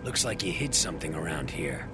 Looks like you hid something around here.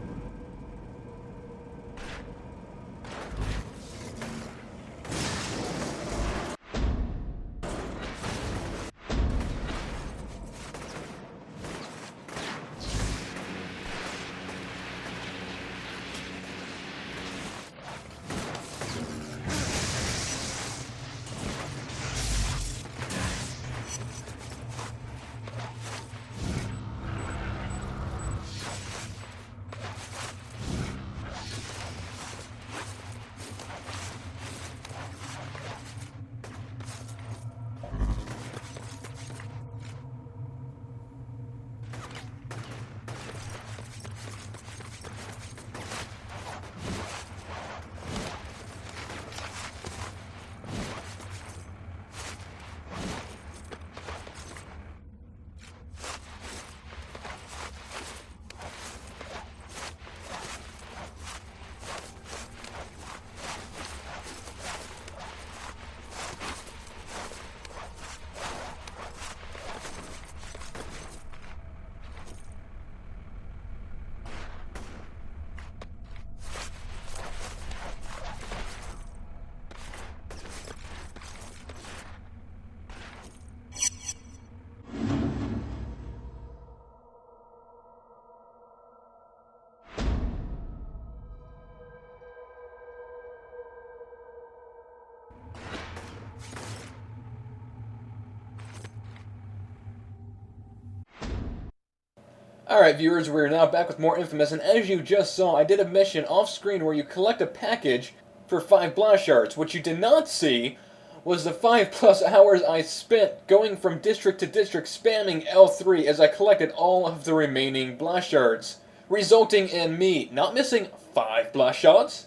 Alright viewers, we're now back with more Infamous, and as you just saw, I did a mission off-screen where you collect a package for 5 blast shards. What you did not see was the 5+ hours I spent going from district to district spamming L3 as I collected all of the remaining blast shards, resulting in me not missing 5 blast shards,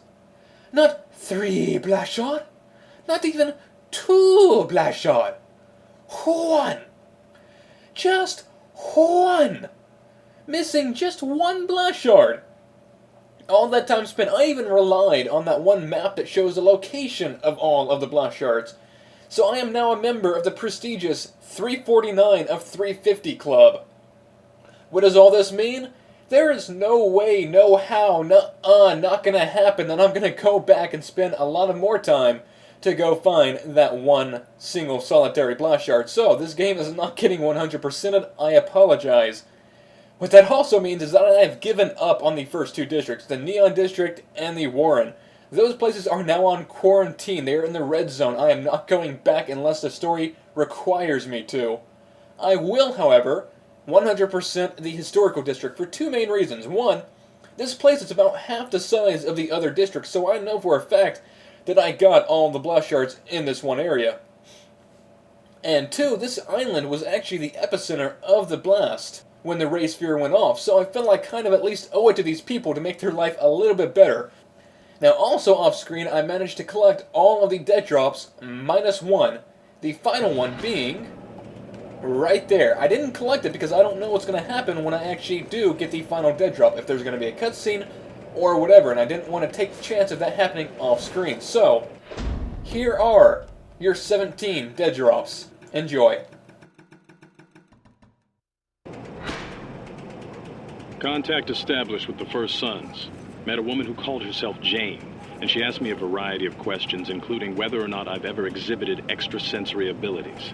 not 3 blast shard, not even 2 blast shard, 1. Just 1. Missing just 1 blast shard. All that time spent, I even relied on that one map that shows the location of all of the blast shards. So I am now a member of the prestigious 349 of 350 club. What does all this mean? There is no way, no how, not gonna happen that I'm gonna go back and spend a lot of more time to go find that one single solitary blast shard. So this game is not getting 100%ed, I apologize. What that also means is that I have given up on the first 2 districts, the Neon District and the Warren. Those places are now on quarantine. They are in the red zone. I am not going back unless the story requires me to. I will, however, 100% the Historical District for 2 main reasons. 1, this place is about half the size of the other districts, so I know for a fact that I got all the blast shards in this one area. And 2, this island was actually the epicenter of the blast when the ray sphere went off, so I felt I kind of at least owe it to these people to make their life a little bit better. Now also off screen I managed to collect all of the dead drops minus 1, the final one being right there. I didn't collect it because I don't know what's going to happen when I actually do get the final dead drop, if there's going to be a cutscene or whatever, and I didn't want to take the chance of that happening off screen. So, here are your 17 dead drops. Enjoy. Contact established with the First Sons. Met a woman who called herself Jane, and she asked me a variety of questions, including whether or not I've ever exhibited extrasensory abilities.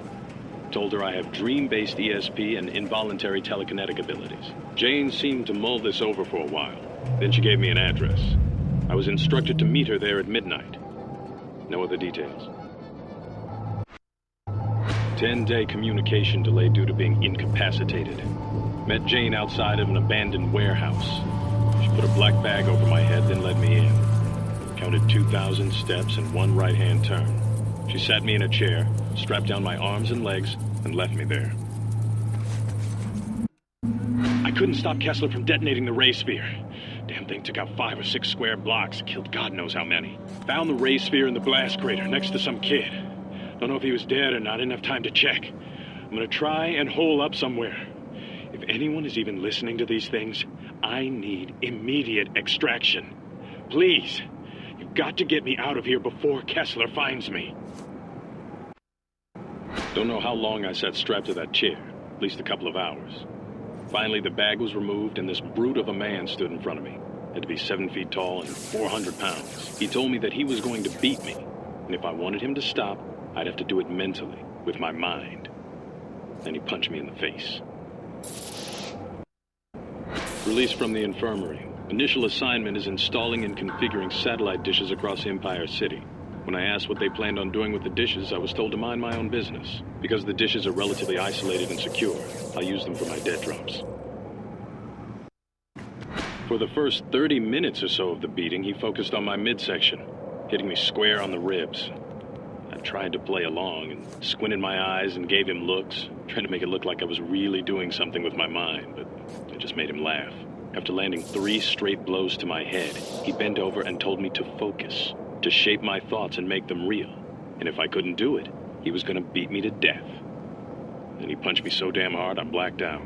Told her I have dream-based ESP and involuntary telekinetic abilities. Jane seemed to mull this over for a while. Then she gave me an address. I was instructed to meet her there at midnight. No other details. 10-day communication delay due to being incapacitated. Met Jane outside of an abandoned warehouse. She put a black bag over my head, then led me in. Counted 2,000 steps and 1 right-hand turn. She sat me in a chair, strapped down my arms and legs, and left me there. I couldn't stop Kessler from detonating the ray sphere. Damn thing took out 5 or 6 square blocks, killed God knows how many. Found the ray sphere in the blast crater next to some kid. Don't know if he was dead or not, didn't have time to check. I'm gonna try and hole up somewhere. If anyone is even listening to these things, I need immediate extraction. Please, you've got to get me out of here before Kessler finds me. Don't know how long I sat strapped to that chair, at least a couple of hours. Finally, the bag was removed, and this brute of a man stood in front of me. Had to be 7 feet tall and 400 pounds. He told me that he was going to beat me, and if I wanted him to stop, I'd have to do it mentally, with my mind. Then he punched me in the face. Released from the infirmary. Initial assignment is installing and configuring satellite dishes across Empire City. When I asked what they planned on doing with the dishes, I was told to mind my own business. Because the dishes are relatively isolated and secure, I'll use them for my dead drops. For the first 30 minutes or so of the beating, he focused on my midsection, hitting me square on the ribs. I tried to play along and squinted my eyes and gave him looks, trying to make it look like I was really doing something with my mind, but it just made him laugh. After landing 3 straight blows to my head, he bent over and told me to focus, to shape my thoughts and make them real. And if I couldn't do it, he was going to beat me to death. Then he punched me so damn hard I blacked out.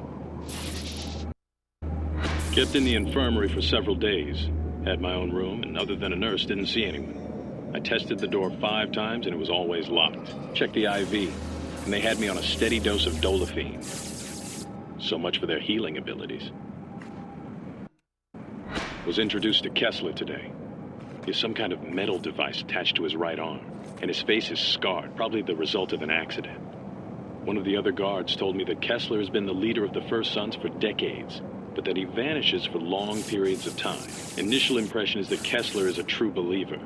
Kept in the infirmary for several days. Had my own room, and other than a nurse, didn't see anyone. I tested the door 5 times, and it was always locked. Checked the IV, and they had me on a steady dose of Dolophine. So much for their healing abilities. Was introduced to Kessler today. He has some kind of metal device attached to his right arm, and his face is scarred, probably the result of an accident. One of the other guards told me that Kessler has been the leader of the First Sons for decades, but that he vanishes for long periods of time. Initial impression is that Kessler is a true believer.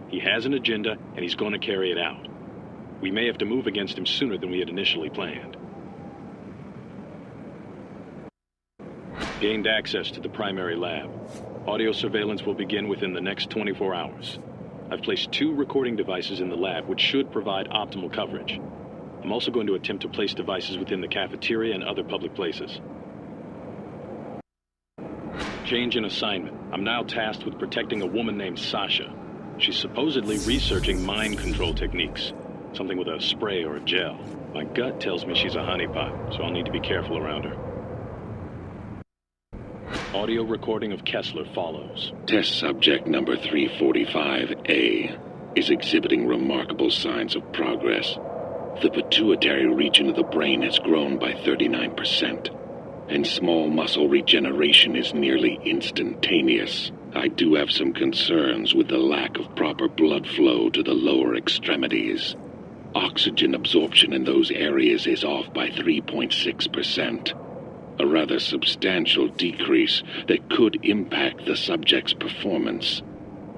He has an agenda, and he's going to carry it out. We may have to move against him sooner than we had initially planned. Gained access to the primary lab. Audio surveillance will begin within the next 24 hours. I've placed 2 recording devices in the lab, which should provide optimal coverage. I'm also going to attempt to place devices within the cafeteria and other public places. Change in assignment. I'm now tasked with protecting a woman named Sasha. She's supposedly researching mind control techniques. Something with a spray or a gel. My gut tells me she's a honeypot, so I'll need to be careful around her. Audio recording of Kessler follows. Test subject number 345A is exhibiting remarkable signs of progress. The pituitary region of the brain has grown by 39%, and small muscle regeneration is nearly instantaneous. I do have some concerns with the lack of proper blood flow to the lower extremities. Oxygen absorption in those areas is off by 3.6%. A rather substantial decrease that could impact the subject's performance.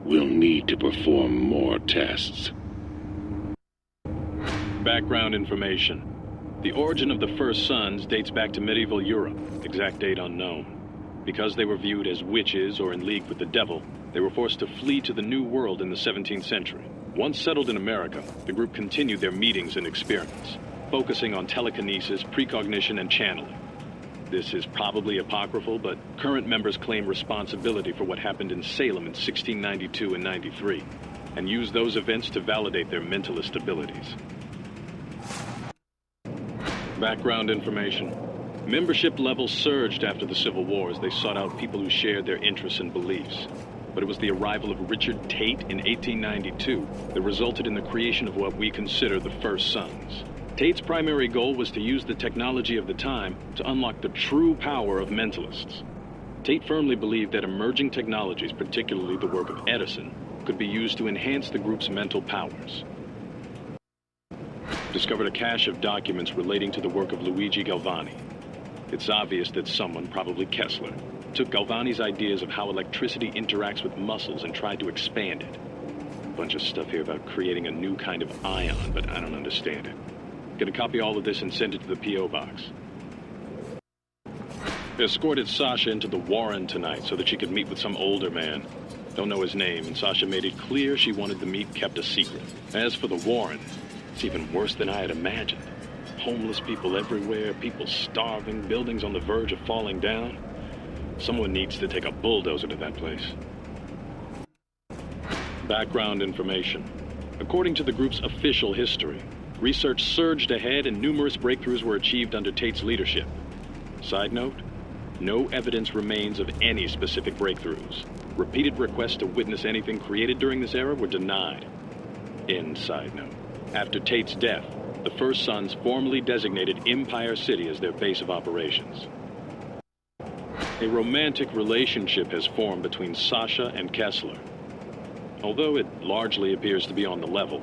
We'll need to perform more tests. Background information. The origin of the First Sons dates back to medieval Europe, exact date unknown. Because they were viewed as witches or in league with the devil, they were forced to flee to the New World in the 17th century. Once settled in America, the group continued their meetings and experiments, focusing on telekinesis, precognition, and channeling. This is probably apocryphal, but current members claim responsibility for what happened in Salem in 1692 and 93, and use those events to validate their mentalist abilities. Background information. Membership levels surged after the Civil War as they sought out people who shared their interests and beliefs. But it was the arrival of Richard Tate in 1892 that resulted in the creation of what we consider the First Sons. Tate's primary goal was to use the technology of the time to unlock the true power of mentalists. Tate firmly believed that emerging technologies, particularly the work of Edison, could be used to enhance the group's mental powers. Discovered a cache of documents relating to the work of Luigi Galvani. It's obvious that someone, probably Kessler, took Galvani's ideas of how electricity interacts with muscles and tried to expand it. A bunch of stuff here about creating a new kind of ion, but I don't understand it. Gonna copy all of this and send it to the P.O. box. Escorted Sasha into the Warren tonight so that she could meet with some older man. Don't know his name, and Sasha made it clear she wanted the meet kept a secret. As for the Warren, it's even worse than I had imagined. Homeless people everywhere, people starving, buildings on the verge of falling down. Someone needs to take a bulldozer to that place. Background information. According to the group's official history, research surged ahead and numerous breakthroughs were achieved under Tate's leadership. Side note, no evidence remains of any specific breakthroughs. Repeated requests to witness anything created during this era were denied. End side note. After Tate's death, the First Sons formally designated Empire City as their base of operations. A romantic relationship has formed between Sasha and Kessler. Although it largely appears to be on the level,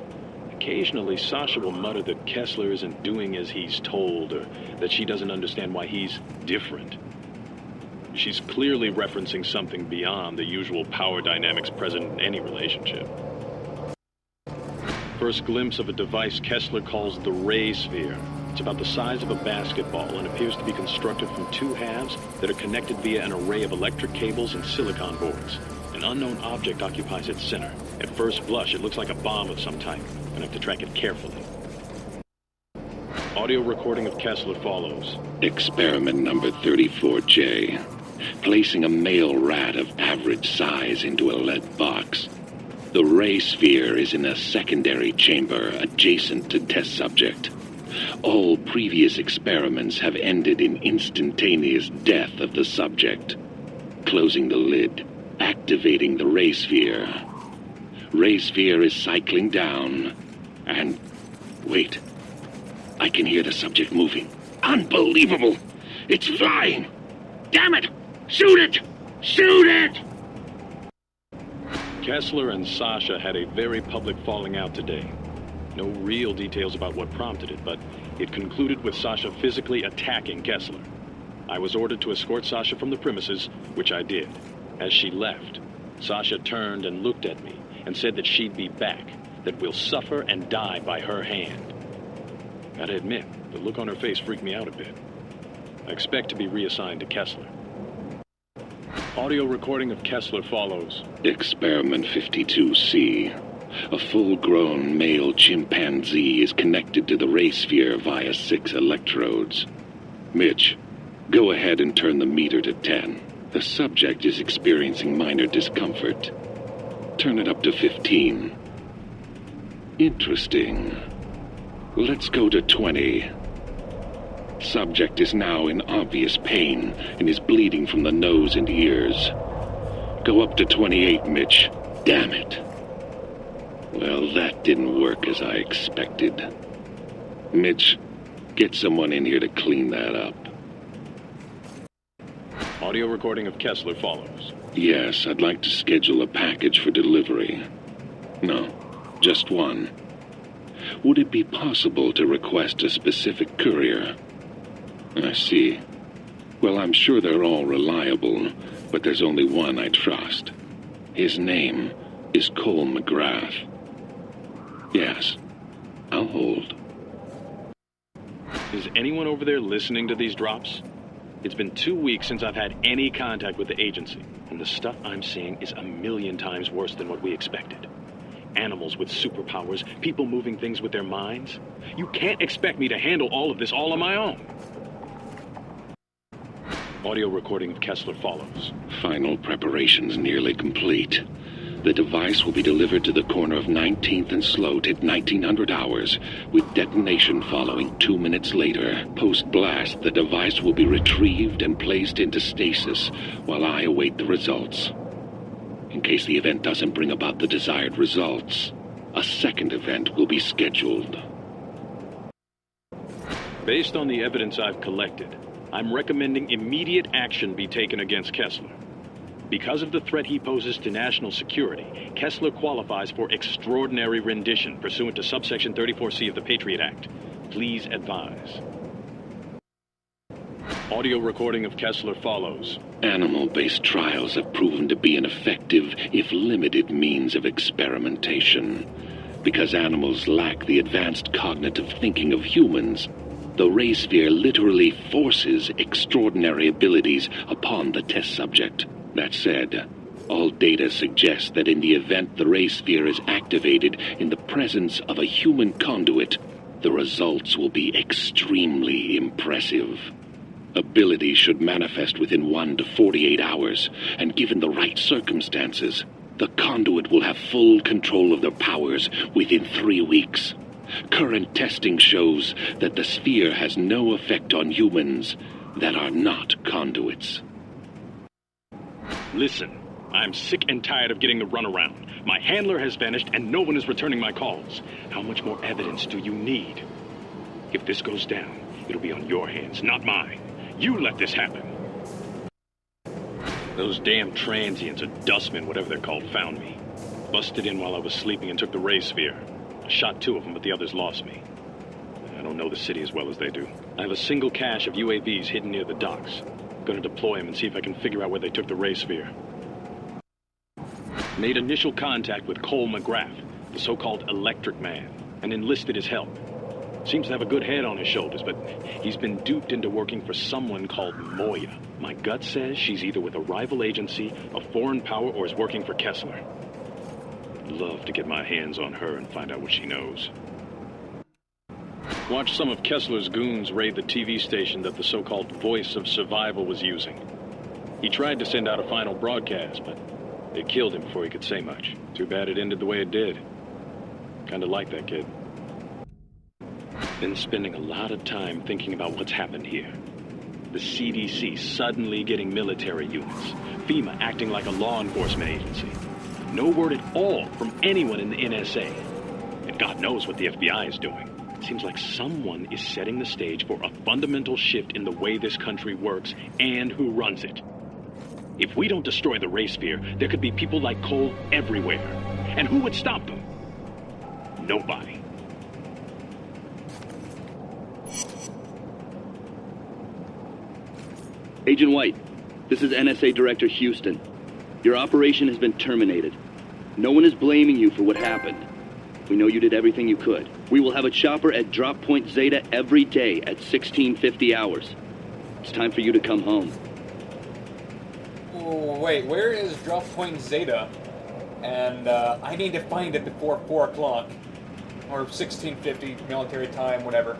occasionally Sasha will mutter that Kessler isn't doing as he's told, or that she doesn't understand why he's different. She's clearly referencing something beyond the usual power dynamics present in any relationship. First glimpse of a device Kessler calls the Ray Sphere. It's about the size of a basketball and appears to be constructed from two halves that are connected via an array of electric cables and silicon boards. An unknown object occupies its center. At first blush, it looks like a bomb of some type. I'm gonna have to track it carefully. Audio recording of Kessler follows. Experiment number 34J. Placing a male rat of average size into a lead box. The Ray Sphere is in a secondary chamber adjacent to test subject. All previous experiments have ended in instantaneous death of the subject. Closing the lid, activating the Ray Sphere. Ray Sphere is cycling down, and... wait. I can hear the subject moving. Unbelievable! It's flying! Damn it! Shoot it! Shoot it! Kessler and Sasha had a very public falling out today. No real details about what prompted it, but it concluded with Sasha physically attacking Kessler. I was ordered to escort Sasha from the premises, which I did. As she left, Sasha turned and looked at me and said that she'd be back, that we'll suffer and die by her hand. Gotta admit, the look on her face freaked me out a bit. I expect to be reassigned to Kessler. Audio recording of Kessler follows. Experiment 52C. A full-grown male chimpanzee is connected to the Ray Sphere via 6 electrodes. Mitch, go ahead and turn the meter to 10. The subject is experiencing minor discomfort. Turn it up to 15. Interesting. Let's go to 20. Subject is now in obvious pain and is bleeding from the nose and ears. Go up to 28, Mitch. Damn it. Well, that didn't work as I expected. Mitch, get someone in here to clean that up. Audio recording of Kessler follows. Yes, I'd like to schedule a package for delivery. No, just one. Would it be possible to request a specific courier? I see. Well, I'm sure they're all reliable, but there's only one I trust. His name is Cole McGrath. Yes, I'll hold. Is anyone over there listening to these drops? It's been 2 weeks since I've had any contact with the agency, and the stuff I'm seeing is a million times worse than what we expected. Animals with superpowers, people moving things with their minds. You can't expect me to handle all of this all on my own. Audio recording of Kessler follows. Final preparations nearly complete. The device will be delivered to the corner of 19th and Sloat at 1900 hours, with detonation following 2 minutes later. Post-blast, the device will be retrieved and placed into stasis while I await the results. In case the event doesn't bring about the desired results, a second event will be scheduled. Based on the evidence I've collected, I'm recommending immediate action be taken against Kessler. Because of the threat he poses to national security, Kessler qualifies for extraordinary rendition pursuant to subsection 34C of the Patriot Act. Please advise. Audio recording of Kessler follows. Animal-based trials have proven to be an effective, if limited, means of experimentation. Because animals lack the advanced cognitive thinking of humans, the Ray Sphere literally forces extraordinary abilities upon the test subject. That said, all data suggests that in the event the Ray Sphere is activated in the presence of a human conduit, the results will be extremely impressive. Abilities should manifest within 1 to 48 hours, and given the right circumstances, the conduit will have full control of their powers within 3 weeks. Current testing shows that the sphere has no effect on humans that are not conduits. Listen, I'm sick and tired of getting the runaround. My handler has vanished and no one is returning my calls. How much more evidence do you need? If this goes down, it'll be on your hands, not mine. You let this happen. Those damn transients or dustmen, whatever they're called, found me. Busted in while I was sleeping and took the ray sphere. I shot 2 of them, but the others lost me. I don't know the city as well as they do. I have a single cache of UAVs hidden near the docks. I'm gonna deploy them and see if I can figure out where they took the ray sphere. Made initial contact with Cole McGrath, the so-called Electric Man, and enlisted his help. Seems to have a good head on his shoulders, but he's been duped into working for someone called Moya. My gut says she's either with a rival agency, a foreign power, or is working for Kessler. I'd love to get my hands on her and find out what she knows. Watched some of Kessler's goons raid the TV station that the so-called Voice of Survival was using. He tried to send out a final broadcast, but they killed him before he could say much. Too bad it ended the way it did. Kinda like that kid. Been spending a lot of time thinking about what's happened here. The CDC suddenly getting military units. FEMA acting like a law enforcement agency. No word at all from anyone in the NSA. And God knows what the FBI is doing. Seems like someone is setting the stage for a fundamental shift in the way this country works and who runs it. If we don't destroy the ray sphere, there could be people like Cole everywhere. And who would stop them? Nobody. Agent White, this is NSA Director Houston. Your operation has been terminated. No one is blaming you for what happened. We know you did everything you could. We will have a chopper at Drop Point Zeta every day at 1650 hours. It's time for you to come home. Oh, wait, where is Drop Point Zeta? And I need to find it before 4 o'clock. Or 1650 military time, whatever.